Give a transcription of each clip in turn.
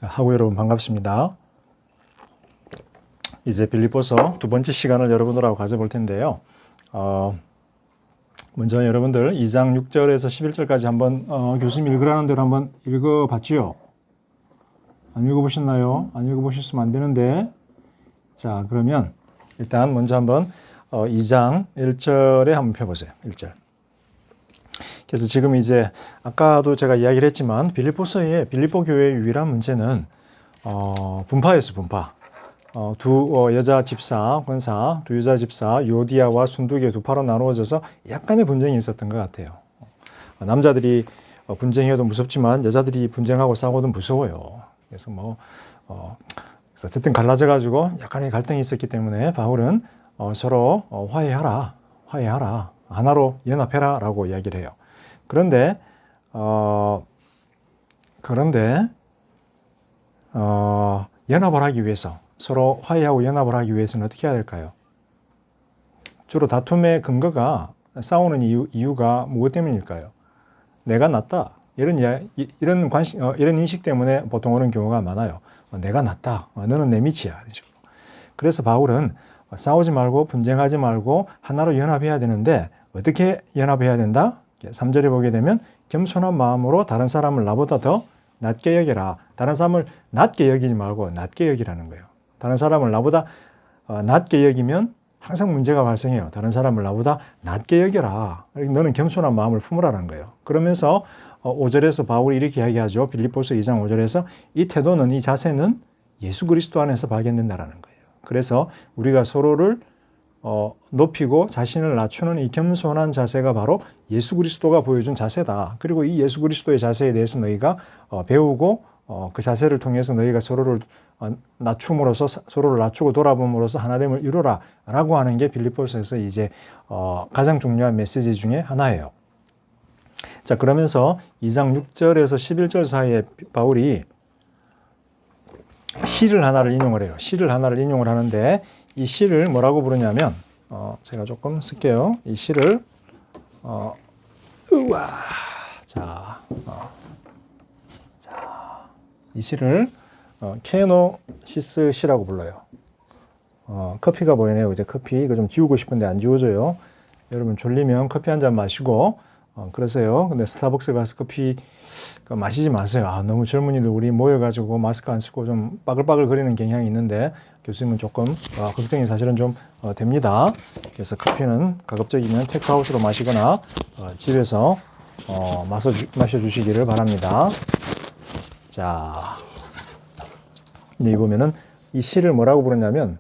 하고 여러분 반갑습니다. 이제 빌립보서 두 번째 시간을 여러분들하고 가져볼 텐데요. 먼저 여러분들 2장 6절에서 11절까지 한번 교수님 읽으라는 대로 한번 읽어봤지요? 안 읽어보셨나요? 안 읽어보셨으면 안 되는데. 자, 그러면 일단 먼저 한번 2장 1절에 한번 펴보세요. 1절. 그래서 지금 이제 아까도 제가 이야기를 했지만 빌립보서의 빌립보 교회의 유일한 문제는 분파였어요. 분파. 두 여자 집사, 권사, 두 여자 집사, 요디아와 순두계 두 파로 나누어져서 약간의 분쟁이 있었던 것 같아요. 남자들이 분쟁해도 무섭지만 여자들이 분쟁하고 싸워도 무서워요. 그래서 어쨌든 갈라져가지고 약간의 갈등이 있었기 때문에 바울은 서로 화해하라, 하나로 연합해라 라고 이야기를 해요. 그런데 연합을 하기 위해서, 서로 화해하고 연합을 하기 위해서는 어떻게 해야 될까요? 주로 다툼의 근거가, 싸우는 이유가 무엇 때문일까요? 내가 낫다. 이런 인식 때문에 보통 오는 경우가 많아요. 내가 낫다. 너는 내 밑이야. 그래서 바울은 싸우지 말고 분쟁하지 말고 하나로 연합해야 되는데 어떻게 연합해야 된다? 3절에 보게 되면 겸손한 마음으로 다른 사람을 나보다 더 낮게 여겨라. 다른 사람을 낮게 여기지 말고 낮게 여기라는 거예요. 다른 사람을 나보다 낮게 여기면 항상 문제가 발생해요. 다른 사람을 나보다 낮게 여겨라. 너는 겸손한 마음을 품으라는 거예요. 그러면서 5절에서 바울이 이렇게 이야기하죠. 빌립보서 2장 5절에서 이 태도는, 이 자세는 예수 그리스도 안에서 발견된다라는 거예요. 그래서 우리가 서로를 높이고 자신을 낮추는 이 겸손한 자세가 바로 예수 그리스도가 보여준 자세다. 그리고 이 예수 그리스도의 자세에 대해서 너희가 배우고 그 자세를 통해서 너희가 서로를 낮춤으로써, 서로를 낮추고 돌아봄으로써 하나됨을 이루라 라고 하는 게 빌립보서에서 이제 가장 중요한 메시지 중에 하나예요. 자, 그러면서 2장 6절에서 11절 사이에 바울이 시를 하나를 인용을 해요. 시를 하나를 인용을 하는데 이 시를 뭐라고 부르냐면 제가 조금 쓸게요. 이 시를 이 시를 케노시스 시라고 불러요. 커피가 보이네요. 이제 커피 이거 좀 지우고 싶은데 안 지워져요. 여러분 졸리면 커피 한 잔 마시고 그러세요. 근데 스타벅스 가서 커피 마시지 마세요. 너무 젊은이들 우리 모여가지고 마스크 안 쓰고 좀 빠글빠글 거리는 경향이 있는데 교수님은 조금 걱정이 사실은 좀 됩니다. 그래서 커피는 가급적이면 테이크아웃으로 마시거나 집에서 마셔주시기를 바랍니다. 자, 여기 보면은 이 시를 뭐라고 부르냐면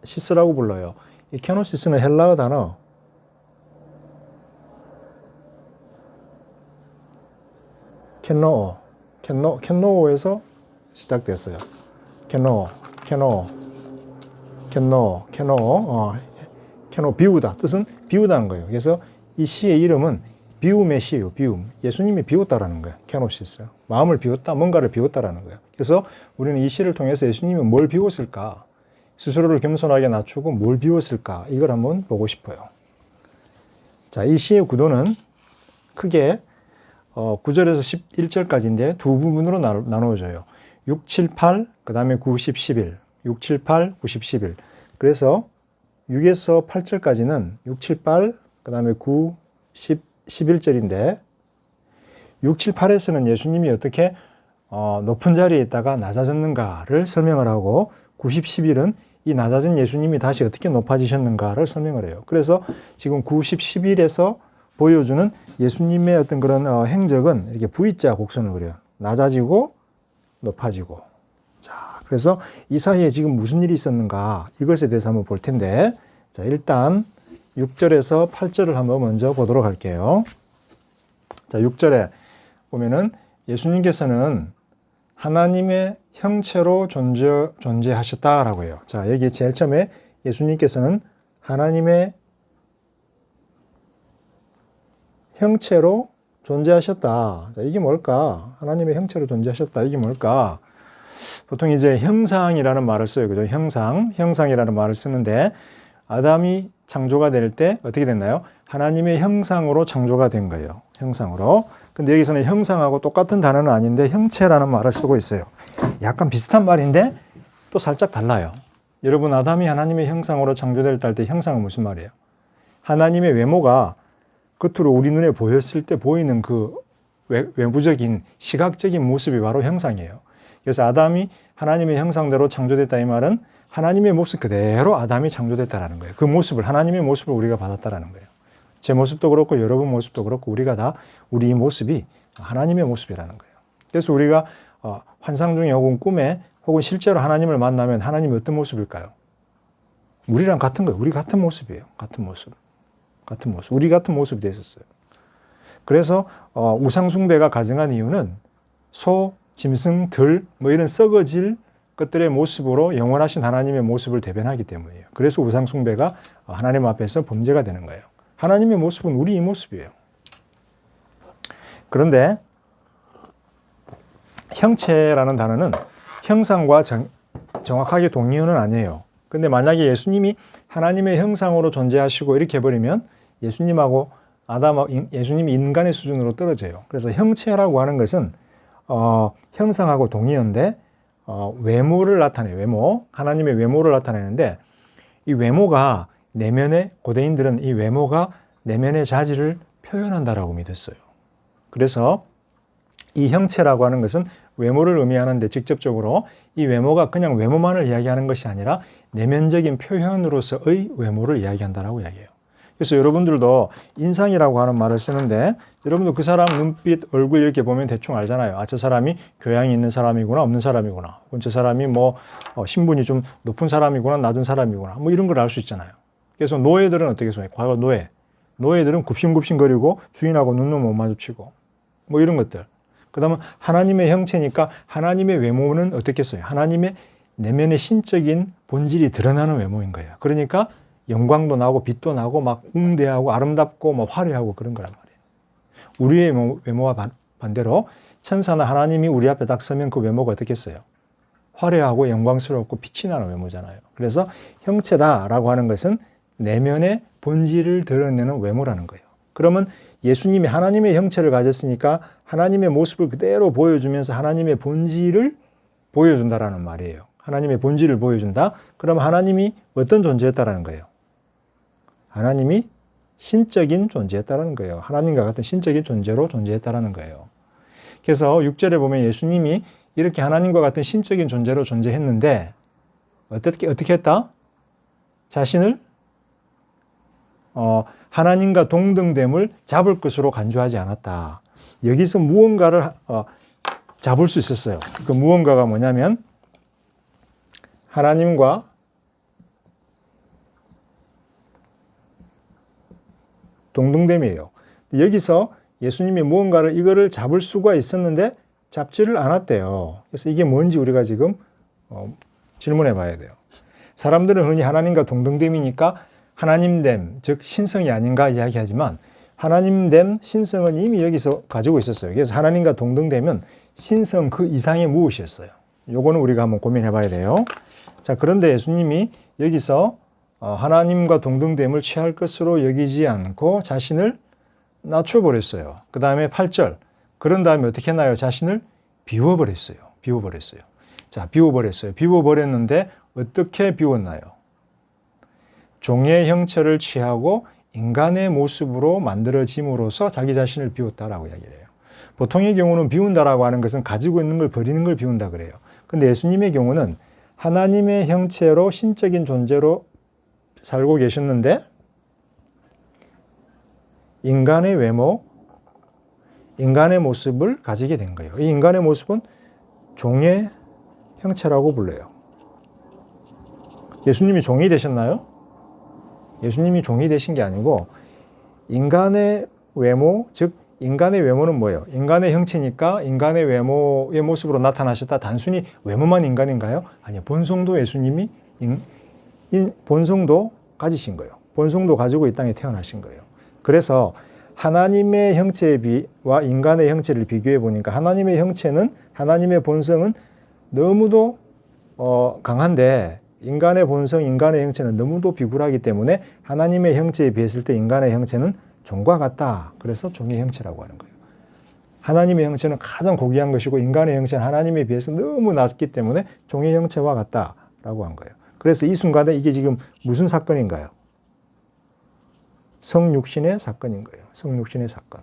케노시스라고 불러요. 이 케노시스는 헬라어 단어 켄노어에서 시작됐어요. 케노 비우다. 뜻은 비우다는 거예요. 그래서 이 시의 이름은 비움의 시예요. 비움. 예수님이 비웠다라는 거예요. 케노시스. 마음을 비웠다, 뭔가를 비웠다라는 거예요. 그래서 우리는 이 시를 통해서 예수님이 뭘 비웠을까? 스스로를 겸손하게 낮추고 뭘 비웠을까? 이걸 한번 보고 싶어요. 자, 이 시의 구도는 크게 9절에서 11절까지인데 두 부분으로 나누어져요. 6, 7, 8, 그 다음에 9, 10, 11. 6, 7, 8, 9, 10, 11. 그래서 6에서 8절까지는 6, 7, 8, 그 다음에 9, 10, 11절인데 6, 7, 8에서는 예수님이 어떻게 높은 자리에 있다가 낮아졌는가를 설명을 하고 9, 10, 11은 이 낮아진 예수님이 다시 어떻게 높아지셨는가를 설명을 해요. 그래서 지금 9, 10, 11에서 보여주는 예수님의 어떤 그런 행적은 이렇게 V자 곡선을 그려요. 낮아지고 높아지고. 자, 그래서 이 사이에 지금 무슨 일이 있었는가 이것에 대해서 한번 볼 텐데, 자, 일단 6절에서 8절을 한번 먼저 보도록 할게요. 자, 6절에 보면은 예수님께서는 하나님의 형체로 존재하셨다라고 해요. 자, 여기 제일 처음에 예수님께서는 하나님의 형체로 존재하셨다. 자, 이게 뭘까? 하나님의 형체로 존재하셨다. 이게 뭘까? 보통 이제 형상이라는 말을 써요. 그죠? 형상이라는 말을 쓰는데 아담이 창조가 될 때 어떻게 됐나요? 하나님의 형상으로 창조가 된 거예요. 형상으로. 근데 여기서는 형상하고 똑같은 단어는 아닌데 형체라는 말을 쓰고 있어요. 약간 비슷한 말인데 또 살짝 달라요. 여러분, 아담이 하나님의 형상으로 창조될 때 형상은 무슨 말이에요? 하나님의 외모가 겉으로 우리 눈에 보였을 때 보이는 그 외부적인 시각적인 모습이 바로 형상이에요. 그래서 아담이 하나님의 형상대로 창조됐다 이 말은 하나님의 모습 그대로 아담이 창조됐다라는 거예요. 그 모습을, 하나님의 모습을 우리가 받았다라는 거예요. 제 모습도 그렇고 여러분 모습도 그렇고 우리가 다 우리 모습이 하나님의 모습이라는 거예요. 그래서 우리가 환상 중에 혹은 꿈에 혹은 실제로 하나님을 만나면 하나님이 어떤 모습일까요? 우리랑 같은 거예요. 우리 같은 모습이에요. 같은 모습. 같은 모습. 우리 같은 모습이 됐었어요. 그래서 우상 숭배가 가증한 이유는 소, 짐승, 들 뭐 이런 썩어질 것들의 모습으로 영원하신 하나님의 모습을 대변하기 때문이에요. 그래서 우상 숭배가 하나님 앞에서 범죄가 되는 거예요. 하나님의 모습은 우리 이 모습이에요. 그런데 형체라는 단어는 형상과 정확하게 동의어는 아니에요. 근데 만약에 예수님이 하나님의 형상으로 존재하시고 이렇게 해버리면 예수님하고 예수님이 인간의 수준으로 떨어져요. 그래서 형체라고 하는 것은 형상하고 동의어인데 외모를 나타내요. 외모, 하나님의 외모를 나타내는데 이 외모가 고대인들은 이 외모가 내면의 자질을 표현한다라고 믿었어요. 그래서 이 형체라고 하는 것은 외모를 의미하는데 직접적으로 이 외모가 그냥 외모만을 이야기하는 것이 아니라 내면적인 표현으로서의 외모를 이야기한다라고 이야기해요. 그래서 여러분들도 인상이라고 하는 말을 쓰는데 여러분도 그 사람 눈빛, 얼굴 이렇게 보면 대충 알잖아요. 아, 저 사람이 교양이 있는 사람이구나, 없는 사람이구나. 혹은 저 사람이 신분이 좀 높은 사람이구나, 낮은 사람이구나. 뭐 이런 걸 알 수 있잖아요. 그래서 노예들은 어떻게 써요? 과거 노예들은 굽신굽신거리고 주인하고 눈도 못 마주치고 뭐 이런 것들. 그 다음에 하나님의 형체니까 하나님의 외모는 어떻겠어요? 하나님의 내면의 신적인 본질이 드러나는 외모인 거예요. 그러니까 영광도 나고 빛도 나고 막 웅대하고 아름답고 뭐 화려하고 그런 거란 말이에요. 우리의 외모와 반대로 천사나 하나님이 우리 앞에 딱 서면 그 외모가 어떻겠어요? 화려하고 영광스럽고 빛이 나는 외모잖아요. 그래서 형체다라고 하는 것은 내면의 본질을 드러내는 외모라는 거예요. 그러면 예수님이 하나님의 형체를 가졌으니까 하나님의 모습을 그대로 보여주면서 하나님의 본질을 보여준다라는 말이에요. 하나님의 본질을 보여준다? 그럼 하나님이 어떤 존재였다라는 거예요? 하나님이 신적인 존재였다라는 거예요. 하나님과 같은 신적인 존재로 존재했다라는 거예요. 그래서 6절에 보면 예수님이 이렇게 하나님과 같은 신적인 존재로 존재했는데 어떻게 했다? 자신을 하나님과 동등됨을 잡을 것으로 간주하지 않았다. 여기서 무언가를 잡을 수 있었어요. 그 무언가가 뭐냐면 하나님과 동등됨이에요. 여기서 예수님이 무언가를 이거를 잡을 수가 있었는데 잡지를 않았대요. 그래서 이게 뭔지 우리가 지금 질문해 봐야 돼요. 사람들은 흔히 하나님과 동등됨이니까 하나님됨, 즉 신성이 아닌가 이야기하지만 하나님됨, 신성은 이미 여기서 가지고 있었어요. 그래서 하나님과 동등되면 신성 그 이상의 무엇이었어요. 요거는 우리가 한번 고민해 봐야 돼요. 자, 그런데 예수님이 여기서 하나님과 동등됨을 취할 것으로 여기지 않고 자신을 낮춰버렸어요. 그 다음에 8절. 그런 다음에 어떻게 했나요? 자신을 비워버렸어요. 자, 비워버렸어요. 비워버렸는데 어떻게 비웠나요? 종의 형체를 취하고 인간의 모습으로 만들어짐으로써 자기 자신을 비웠다라고 이야기를 해요. 보통의 경우는 비운다라고 하는 것은 가지고 있는 걸 버리는 걸 비운다 그래요. 근데 예수님의 경우는 하나님의 형체로 신적인 존재로 살고 계셨는데 인간의 외모, 인간의 모습을 가지게 된 거예요. 이 인간의 모습은 종의 형체라고 불러요. 예수님이 종이 되셨나요? 예수님이 종이 되신 게 아니고 인간의 외모, 즉 인간의 외모는 뭐예요? 인간의 형체니까 인간의 외모의 모습으로 나타나셨다. 단순히 외모만 인간인가요? 아니요. 본성도 예수님이 본성도 가지신 거예요. 본성도 가지고 이 땅에 태어나신 거예요. 그래서 하나님의 형체와 인간의 형체를 비교해 보니까 하나님의 형체는, 하나님의 본성은 너무도 강한데 인간의 본성, 인간의 형체는 너무도 비굴하기 때문에 하나님의 형체에 비했을 때 인간의 형체는 종과 같다. 그래서 종의 형체라고 하는 거예요. 하나님의 형체는 가장 고귀한 것이고 인간의 형체는 하나님에 비해서 너무 낮기 때문에 종의 형체와 같다라고 한 거예요. 그래서 이 순간에 이게 지금 무슨 사건인가요? 성육신의 사건인 거예요. 성육신의 사건.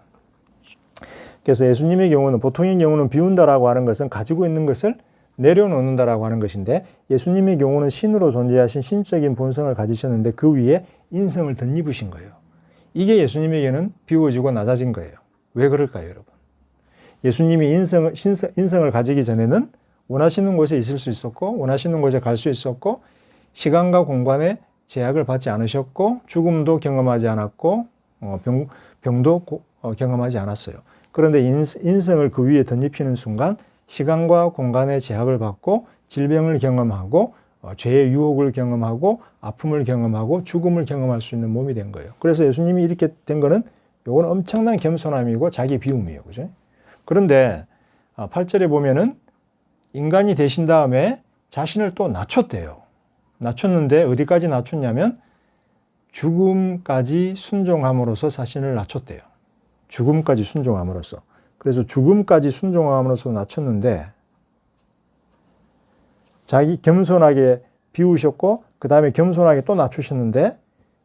그래서 예수님의 경우는, 보통의 경우는 비운다라고 하는 것은 가지고 있는 것을 내려놓는다라고 하는 것인데, 예수님의 경우는 신으로 존재하신 신적인 본성을 가지셨는데 그 위에 인성을 덧입으신 거예요. 이게 예수님에게는 비워지고 낮아진 거예요. 왜 그럴까요, 여러분? 예수님이 인성을 가지기 전에는 원하시는 곳에 있을 수 있었고, 원하시는 곳에 갈 수 있었고, 시간과 공간에 제약을 받지 않으셨고, 죽음도 경험하지 않았고, 병도 경험하지 않았어요. 그런데 인성을 그 위에 덧입히는 순간 시간과 공간의 제약을 받고 질병을 경험하고 죄의 유혹을 경험하고 아픔을 경험하고 죽음을 경험할 수 있는 몸이 된 거예요. 그래서 예수님이 이렇게 된 거는 요건 엄청난 겸손함이고 자기 비움이에요. 그죠? 그런데 8절에 보면은 인간이 되신 다음에 자신을 또 낮췄대요. 낮췄는데 어디까지 낮췄냐면 죽음까지 순종함으로써 자신을 낮췄대요. 죽음까지 순종함으로써. 그래서 죽음까지 순종함으로써 낮췄는데 자기 겸손하게 비우셨고 그 다음에 겸손하게 또 낮추셨는데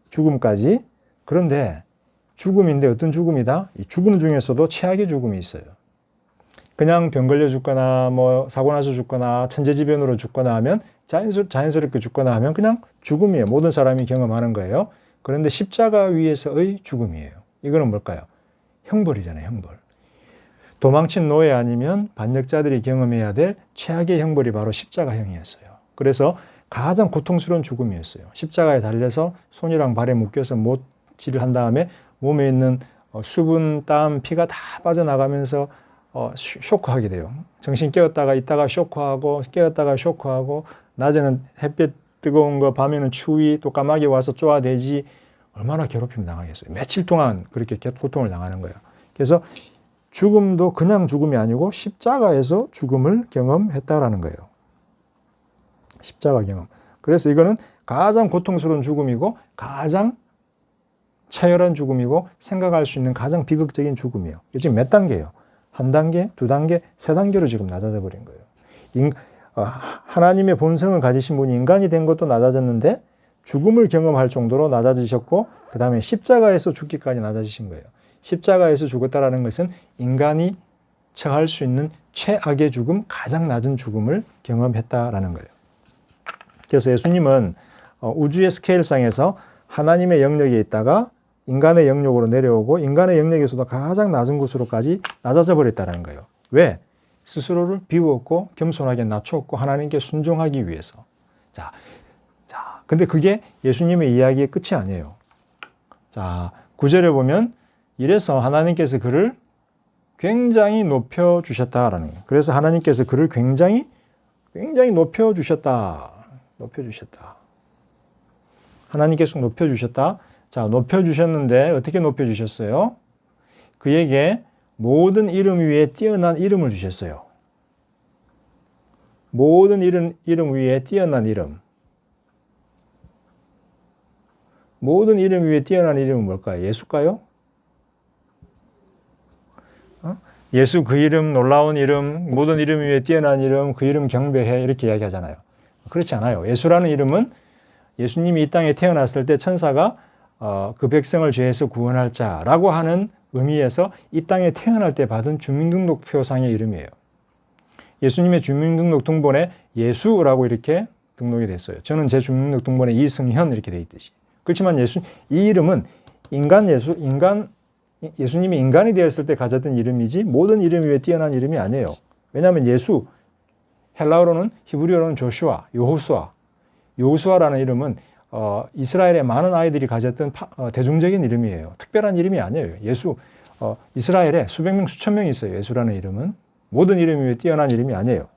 죽음까지. 그런데 죽음인데 어떤 죽음이다? 이 죽음 중에서도 최악의 죽음이 있어요. 그냥 병 걸려 죽거나 뭐 사고 나서 죽거나 천재지변으로 죽거나 하면 자연스럽게 죽거나 하면 그냥 죽음이에요. 모든 사람이 경험하는 거예요. 그런데 십자가 위에서의 죽음이에요. 이거는 뭘까요? 형벌이잖아요. 형벌. 도망친 노예 아니면 반역자들이 경험해야 될 최악의 형벌이 바로 십자가형이었어요. 그래서 가장 고통스러운 죽음이었어요. 십자가에 달려서 손이랑 발에 묶여서 못질을 한 다음에 몸에 있는 수분, 땀, 피가 다 빠져나가면서 쇼크하게 돼요. 정신 깨었다가 있다가 쇼크하고 깨었다가 쇼크하고 낮에는 햇빛 뜨거운 거, 밤에는 추위, 또 까마귀 와서 쪼아대지. 얼마나 괴롭힘 당하겠어요. 며칠 동안 그렇게 고통을 당하는 거예요. 그래서 죽음도 그냥 죽음이 아니고 십자가에서 죽음을 경험했다라는 거예요. 십자가 경험. 그래서 이거는 가장 고통스러운 죽음이고 가장 처열한 죽음이고 생각할 수 있는 가장 비극적인 죽음이에요. 지금 몇 단계예요? 한 단계, 두 단계, 세 단계로 지금 낮아져 버린 거예요. 하나님의 본성을 가지신 분이 인간이 된 것도 낮아졌는데 죽음을 경험할 정도로 낮아지셨고 그 다음에 십자가에서 죽기까지 낮아지신 거예요. 십자가에서 죽었다라는 것은 인간이 처할 수 있는 최악의 죽음, 가장 낮은 죽음을 경험했다라는 거예요. 그래서 예수님은 우주의 스케일상에서 하나님의 영역에 있다가 인간의 영역으로 내려오고 인간의 영역에서도 가장 낮은 곳으로까지 낮아져 버렸다는 거예요. 왜? 스스로를 비웠고 겸손하게 낮췄고 하나님께 순종하기 위해서. 근데 그게 예수님의 이야기의 끝이 아니에요. 자, 9절에 보면 이래서 하나님께서 그를 굉장히 높여주셨다라는 거예요. 그래서 하나님께서 그를 굉장히 높여주셨다. 하나님께서 높여주셨다. 자, 높여주셨는데 어떻게 높여주셨어요? 그에게 모든 이름 위에 뛰어난 이름을 주셨어요. 모든 이름 위에 뛰어난 이름. 모든 이름 위에 뛰어난 이름은 뭘까요? 예수일까요? 예수 그 이름, 놀라운 이름, 모든 이름 위에 뛰어난 이름, 그 이름 경배해 이렇게 이야기하잖아요. 그렇지 않아요. 예수라는 이름은 예수님이 이 땅에 태어났을 때 천사가 그 백성을 죄에서 구원할 자라고 하는 의미에서 이 땅에 태어날 때 받은 주민등록표상의 이름이에요. 예수님의 주민등록 등본에 예수라고 이렇게 등록이 됐어요. 저는 제 주민등록 등본에 이승현 이렇게 돼 있듯이. 그렇지만 이 이름은 예수님이 인간이 되었을 때 가졌던 이름이지 모든 이름 위에 뛰어난 이름이 아니에요. 왜냐하면 예수, 헬라어로는 히브리어로는 조슈아, 여호수아라는 이름은 이스라엘의 많은 아이들이 가졌던 대중적인 이름이에요. 특별한 이름이 아니에요. 예수, 이스라엘에 수백 명, 수천 명이 있어요. 예수라는 이름은. 모든 이름 위에 뛰어난 이름이 아니에요.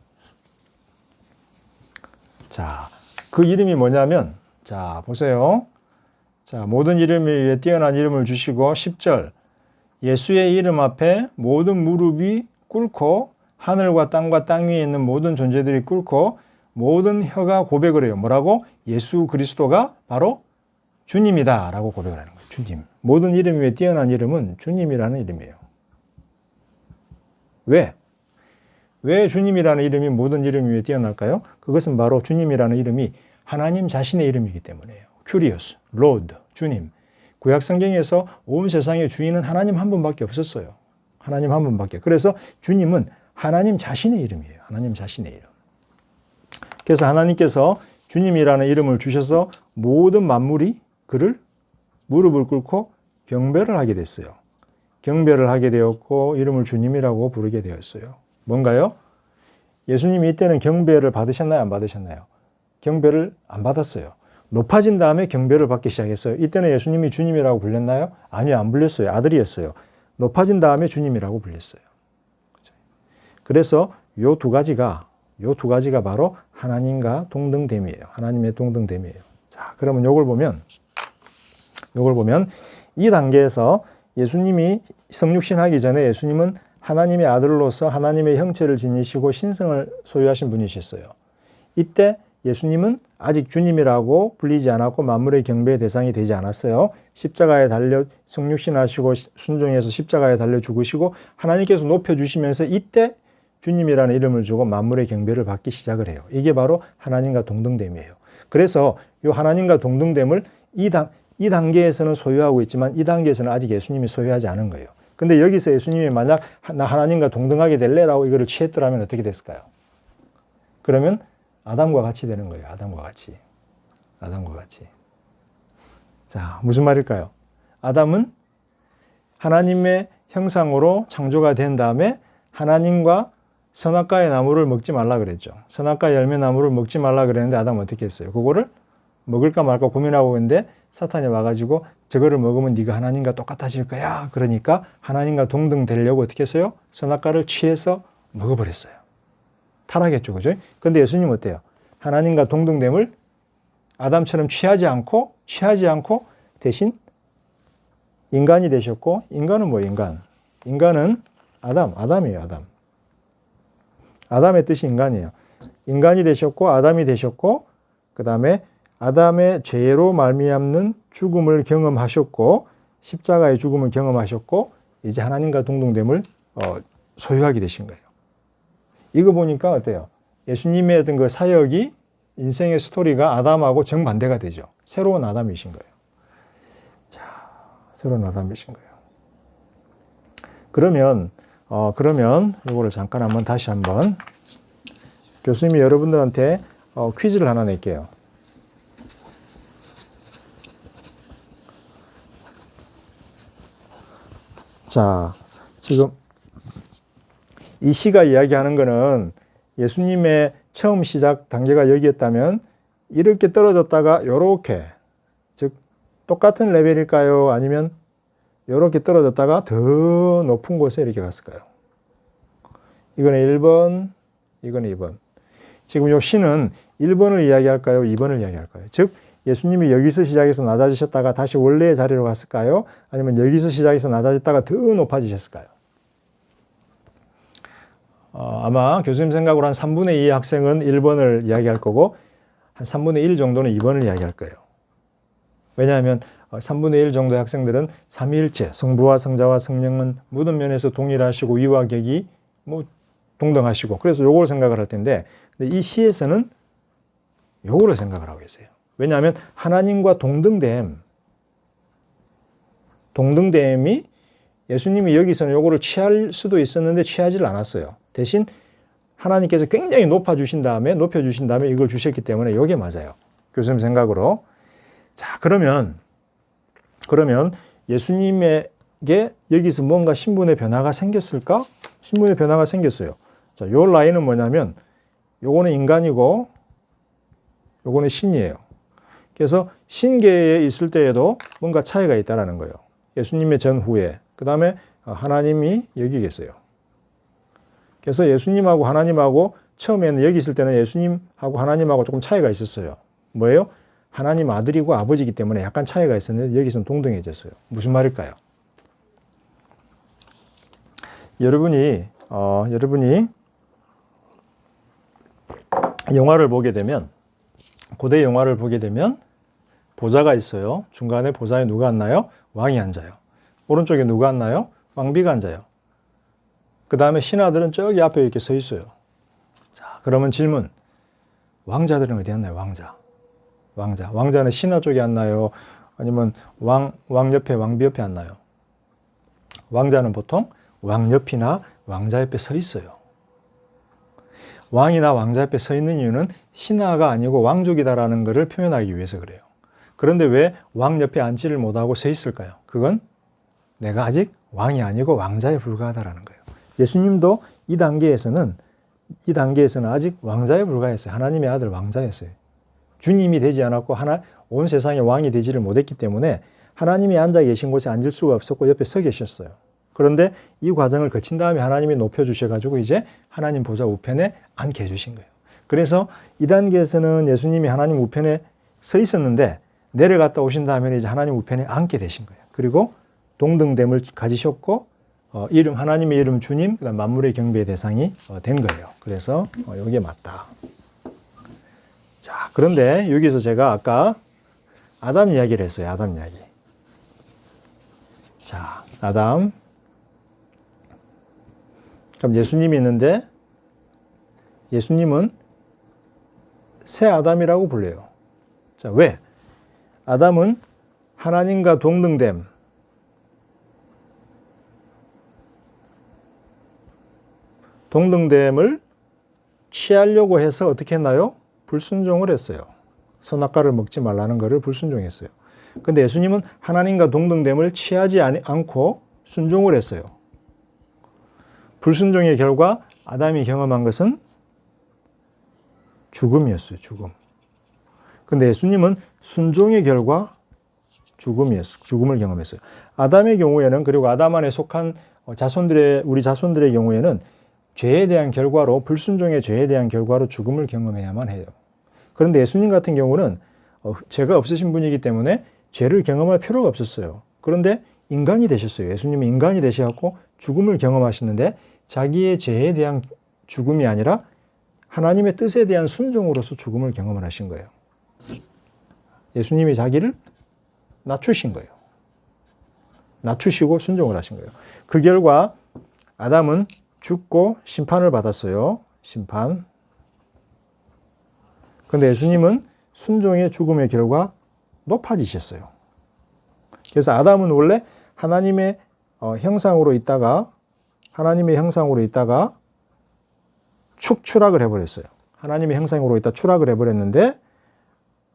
자, 그 이름이 뭐냐면, 자, 보세요. 자, 모든 이름 위에 뛰어난 이름을 주시고 10절 예수의 이름 앞에 모든 무릎이 꿇고 하늘과 땅과 땅 위에 있는 모든 존재들이 꿇고 모든 혀가 고백을 해요. 뭐라고? 예수 그리스도가 바로 주님이다 라고 고백을 하는 거예요. 주님. 모든 이름 위에 뛰어난 이름은 주님이라는 이름이에요. 왜? 왜 주님이라는 이름이 모든 이름 위에 뛰어날까요? 그것은 바로 주님이라는 이름이 하나님 자신의 이름이기 때문이에요. 큐리오스, 로드, 주님. 구약 성경에서 온 세상의 주인은 하나님 한 분밖에 없었어요. 하나님 한 분밖에. 그래서 주님은 하나님 자신의 이름이에요. 하나님 자신의 이름. 그래서 하나님께서 주님이라는 이름을 주셔서 모든 만물이 그를 무릎을 꿇고 경배를 하게 됐어요. 경배를 하게 되었고 이름을 주님이라고 부르게 되었어요. 뭔가요? 예수님이 이때는 경배를 받으셨나요? 안 받으셨나요? 경배를 안 받았어요. 높아진 다음에 경배를 받기 시작했어요. 이때는 예수님이 주님이라고 불렸나요? 아니요, 안 불렸어요. 아들이었어요. 높아진 다음에 주님이라고 불렸어요. 그래서 요 두 가지가 바로 하나님과 동등됨이에요. 하나님의 동등됨이에요. 자, 그러면 요걸 보면 이 단계에서 예수님이 성육신하기 전에 예수님은 하나님의 아들로서 하나님의 형체를 지니시고 신성을 소유하신 분이셨어요. 이때 예수님은 아직 주님이라고 불리지 않았고 만물의 경배의 대상이 되지 않았어요. 십자가에 달려 성육신하시고 순종해서 십자가에 달려 죽으시고 하나님께서 높여주시면서 이때 주님이라는 이름을 주고 만물의 경배를 받기 시작을 해요. 이게 바로 하나님과 동등됨이에요. 그래서 이 하나님과 동등됨을 이 단계에서는 소유하고 있지만 이 단계에서는 아직 예수님이 소유하지 않은 거예요. 근데 여기서 예수님이 만약 나 하나님과 동등하게 될래라고 이거를 취했더라면 어떻게 됐을까요? 그러면 아담과 같이 되는 거예요. 아담과 같이. 자, 무슨 말일까요? 아담은 하나님의 형상으로 창조가 된 다음에 하나님과 선악과의 나무를 먹지 말라 그랬죠. 선악과 열매 나무를 먹지 말라 그랬는데 아담은 어떻게 했어요? 그거를 먹을까 말까 고민하고 있는데 사탄이 와가지고 저거를 먹으면 네가 하나님과 똑같아질 거야. 그러니까 하나님과 동등 되려고 어떻게 했어요? 선악과를 취해서 먹어버렸어요. 타락했죠. 그죠? 근데 예수님 어때요? 하나님과 동등됨을 아담처럼 취하지 않고 대신 인간이 되셨고, 인간은 뭐 인간은 아담이에요. 아담의 뜻이 인간이에요. 인간이 되셨고 아담이 되셨고 그 다음에 아담의 죄로 말미암는 죽음을 경험하셨고 십자가의 죽음을 경험하셨고 이제 하나님과 동등됨을 소유하게 되신 거예요. 이거 보니까 어때요? 예수님의 어떤 그 사역이 인생의 스토리가 아담하고 정반대가 되죠. 새로운 아담이신 거예요. 자, 새로운 아담이신 거예요. 그러면 이거를 잠깐 다시 한번 교수님이 여러분들한테 퀴즈를 하나 낼게요. 자, 지금 이 시가 이야기하는 거는 예수님의 처음 시작 단계가 여기였다면 이렇게 떨어졌다가 요렇게, 즉 똑같은 레벨일까요? 아니면 요렇게 떨어졌다가 더 높은 곳에 이렇게 갔을까요? 이거는 1번, 이거는 2번. 지금 요 시는 1번을 이야기할까요? 2번을 이야기할까요? 즉 예수님이 여기서 시작해서 낮아지셨다가 다시 원래의 자리로 갔을까요? 아니면 여기서 시작해서 낮아졌다가 더 높아지셨을까요? 아마 교수님 생각으로 한 3분의 2의 학생은 1번을 이야기할 거고 한 3분의 1 정도는 2번을 이야기할 거예요. 왜냐하면 3분의 1 정도의 학생들은 삼위일체, 성부와 성자와 성령은 모든 면에서 동일하시고 위와 격이 동등하시고 그래서 요걸 생각을 할 텐데 근데 이 시에서는 요거를 생각을 하고 계세요. 왜냐하면 하나님과 동등됨이 예수님이 여기서는 요거를 취할 수도 있었는데 취하지를 않았어요. 대신 하나님께서 굉장히 높여주신 다음에 이걸 주셨기 때문에 요게 맞아요. 교수님 생각으로. 자, 그러면 예수님에게 여기서 뭔가 신분의 변화가 생겼을까? 신분의 변화가 생겼어요. 자, 요 라인은 뭐냐면 요거는 인간이고 요거는 신이에요. 그래서 신계에 있을 때에도 뭔가 차이가 있다라는 거예요. 예수님의 전후에. 그 다음에 하나님이 여기 계세요. 그래서 예수님하고 하나님하고 처음에는 여기 있을 때는 예수님하고 하나님하고 조금 차이가 있었어요. 뭐예요? 하나님 아들이고 아버지이기 때문에 약간 차이가 있었는데 여기서는 동등해졌어요. 무슨 말일까요? 여러분이 영화를 보게 되면 고대 영화를 보게 되면 보좌가 있어요. 중간에 보좌에 누가 앉나요? 왕이 앉아요. 오른쪽에 누가 앉나요? 왕비가 앉아요. 그 다음에 신하들은 저기 앞에 이렇게 서 있어요. 자, 그러면 질문. 왕자들은 어디 앉나요? 왕자는 신하 쪽에 앉나요? 아니면 왕 옆에, 왕비 옆에 앉나요? 왕자는 보통 왕 옆이나 왕자 옆에 서 있어요. 왕이나 왕자 옆에 서 있는 이유는 신하가 아니고 왕족이다라는 것을 표현하기 위해서 그래요. 그런데 왜 왕 옆에 앉지를 못하고 서 있을까요? 그건 내가 아직 왕이 아니고 왕자에 불과하다라는 거예요. 예수님도 이 단계에서는 아직 왕자에 불과했어요. 하나님의 아들 왕자였어요. 주님이 되지 않았고 온 세상의 왕이 되지를 못했기 때문에 하나님이 앉아 계신 곳에 앉을 수가 없었고 옆에 서 계셨어요. 그런데 이 과정을 거친 다음에 하나님이 높여주셔가지고 이제 하나님 보좌 우편에 앉게 해주신 거예요. 그래서 이 단계에서는 예수님이 하나님 우편에 서 있었는데 내려갔다 오신 다음에 이제 하나님 우편에 앉게 되신 거예요. 그리고 동등됨을 가지셨고 하나님의 이름 주님, 그다음 만물의 경배의 대상이 된 거예요. 그래서 이게 맞다. 자, 그런데 여기서 제가 아까 아담 이야기를 했어요. 아담 이야기. 자, 아담. 그럼 예수님이 있는데 예수님은 새 아담이라고 불려요. 자, 왜? 아담은 하나님과 동등됨을 취하려고 해서 어떻게 했나요? 불순종을 했어요. 선악과를 먹지 말라는 것을 불순종했어요. 근데 예수님은 하나님과 동등됨을 취하지 않고 순종을 했어요. 불순종의 결과 아담이 경험한 것은 죽음이었어요. 죽음. 근데 예수님은 순종의 결과 죽음을 경험했어요. 아담의 경우에는, 그리고 아담 안에 속한 우리 자손들의 경우에는 죄에 대한 결과로, 불순종의 죄에 대한 결과로 죽음을 경험해야만 해요. 그런데 예수님 같은 경우는 죄가 없으신 분이기 때문에 죄를 경험할 필요가 없었어요. 그런데 인간이 되셨어요. 예수님은 인간이 되셔서 죽음을 경험하시는데 자기의 죄에 대한 죽음이 아니라 하나님의 뜻에 대한 순종으로서 죽음을 경험을 하신 거예요. 예수님이 자기를 낮추신 거예요. 낮추시고 순종을 하신 거예요. 그 결과 아담은 죽고 심판을 받았어요. 심판. 그런데 예수님은 순종의 죽음의 결과 높아지셨어요. 그래서 아담은 원래 하나님의 형상으로 있다가 추락을 해버렸어요. 하나님의 형상으로 있다 추락을 해버렸는데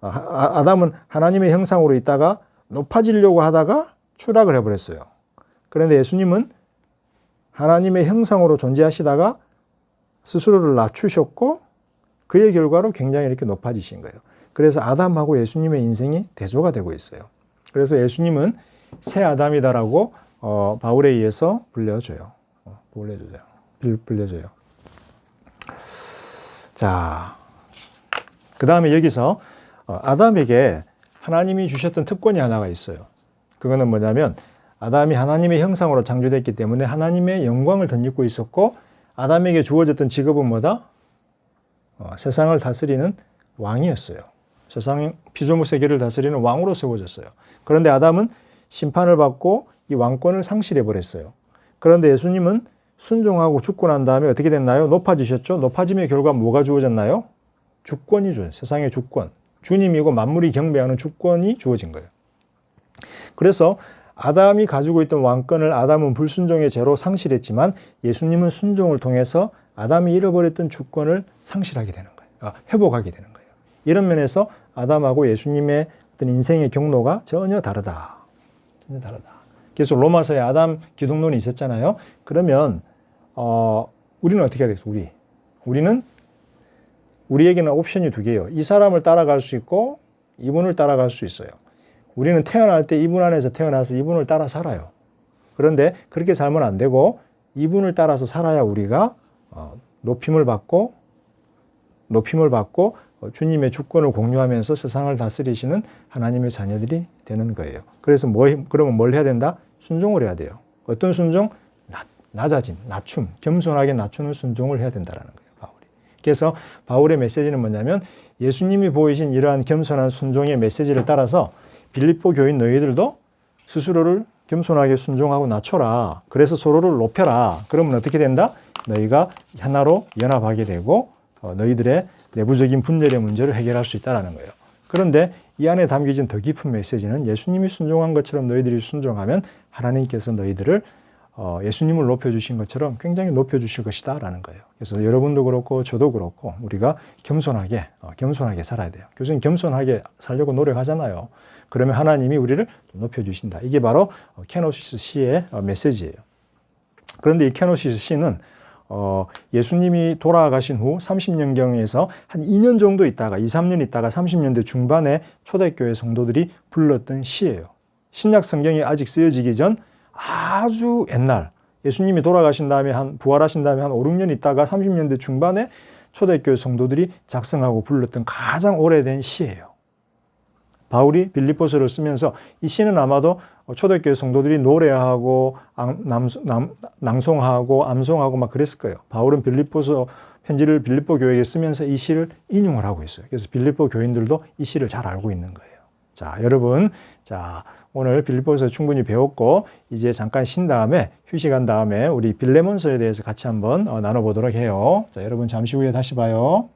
아담은 하나님의 형상으로 있다가 높아지려고 하다가 추락을 해버렸어요. 그런데 예수님은 하나님의 형상으로 존재하시다가 스스로를 낮추셨고 그의 결과로 굉장히 이렇게 높아지신 거예요. 그래서 아담하고 예수님의 인생이 대조가 되고 있어요. 그래서 예수님은 새 아담이다라고 바울에 의해서 불려져요. 자, 그 다음에 여기서 아담에게 하나님이 주셨던 특권이 하나가 있어요. 그거는 뭐냐면 아담이 하나님의 형상으로 창조됐기 때문에 하나님의 영광을 덧입고 있었고 아담에게 주어졌던 직업은 뭐다? 세상을 다스리는 왕이었어요. 세상 피조물 세계를 다스리는 왕으로 세워졌어요. 그런데 아담은 심판을 받고 이 왕권을 상실해 버렸어요. 그런데 예수님은 순종하고 죽고 난 다음에 어떻게 됐나요? 높아지셨죠? 높아짐의 결과 뭐가 주어졌나요? 주권이 주어졌어요. 세상의 주권. 주님이고 만물이 경배하는 주권이 주어진 거예요. 그래서 아담이 가지고 있던 왕권을 아담은 불순종의 죄로 상실했지만 예수님은 순종을 통해서 아담이 잃어버렸던 주권을 상실하게 되는 거예요. 회복하게 되는 거예요. 이런 면에서 아담하고 예수님의 어떤 인생의 경로가 전혀 다르다. 그래서 로마서에 아담 기독론이 있었잖아요. 그러면 우리는 어떻게 해야 되겠어요? 우리에게는 옵션이 두 개예요. 이 사람을 따라갈 수 있고 이분을 따라갈 수 있어요. 우리는 태어날 때 이분 안에서 태어나서 이분을 따라 살아요. 그런데 그렇게 살면 안 되고 이분을 따라서 살아야 우리가 높임을 받고 주님의 주권을 공유하면서 세상을 다스리시는 하나님의 자녀들이 되는 거예요. 그래서 그러면 뭘 해야 된다? 순종을 해야 돼요. 어떤 순종? 낮아짐, 낮춤, 겸손하게 낮추는 순종을 해야 된다는 거예요. 바울이. 그래서 바울의 메시지는 뭐냐면 예수님이 보이신 이러한 겸손한 순종의 메시지를 따라서 빌립보 교인 너희들도 스스로를 겸손하게 순종하고 낮춰라. 그래서 서로를 높여라. 그러면 어떻게 된다? 너희가 하나로 연합하게 되고 너희들의 내부적인 분열의 문제를 해결할 수 있다는 거예요. 그런데 이 안에 담겨진 더 깊은 메시지는 예수님이 순종한 것처럼 너희들이 순종하면 하나님께서 너희들을 예수님을 높여주신 것처럼 굉장히 높여주실 것이다 라는 거예요. 그래서 여러분도 그렇고 저도 그렇고 우리가 겸손하게 살아야 돼요. 교수님 겸손하게 살려고 노력하잖아요. 그러면 하나님이 우리를 높여주신다. 이게 바로 케노시스 시의 메시지예요. 그런데 이 케노시스 시는 예수님이 돌아가신 후 30년경에서 한 2년 정도 있다가 2, 3년 있다가 30년대 중반에 초대교회 성도들이 불렀던 시예요. 신약 성경이 아직 쓰여지기 전 아주 옛날 예수님이 돌아가신 다음에 부활하신 다음에 한 5, 6년 있다가 30년대 중반에 초대교회 성도들이 작성하고 불렀던 가장 오래된 시예요. 바울이 빌립보서를 쓰면서 이 시는 아마도 초대교회 성도들이 노래하고 낭송하고 암송하고 막 그랬을 거예요. 바울은 빌립보서 편지를 빌립보 교회에 쓰면서 이 시를 인용을 하고 있어요. 그래서 빌립보 교인들도 이 시를 잘 알고 있는 거예요. 자, 여러분, 오늘 빌립보서 충분히 배웠고 이제 잠깐 쉰 다음에 휴식한 다음에 우리 빌레몬서에 대해서 같이 한번 나눠보도록 해요. 자, 여러분 잠시 후에 다시 봐요.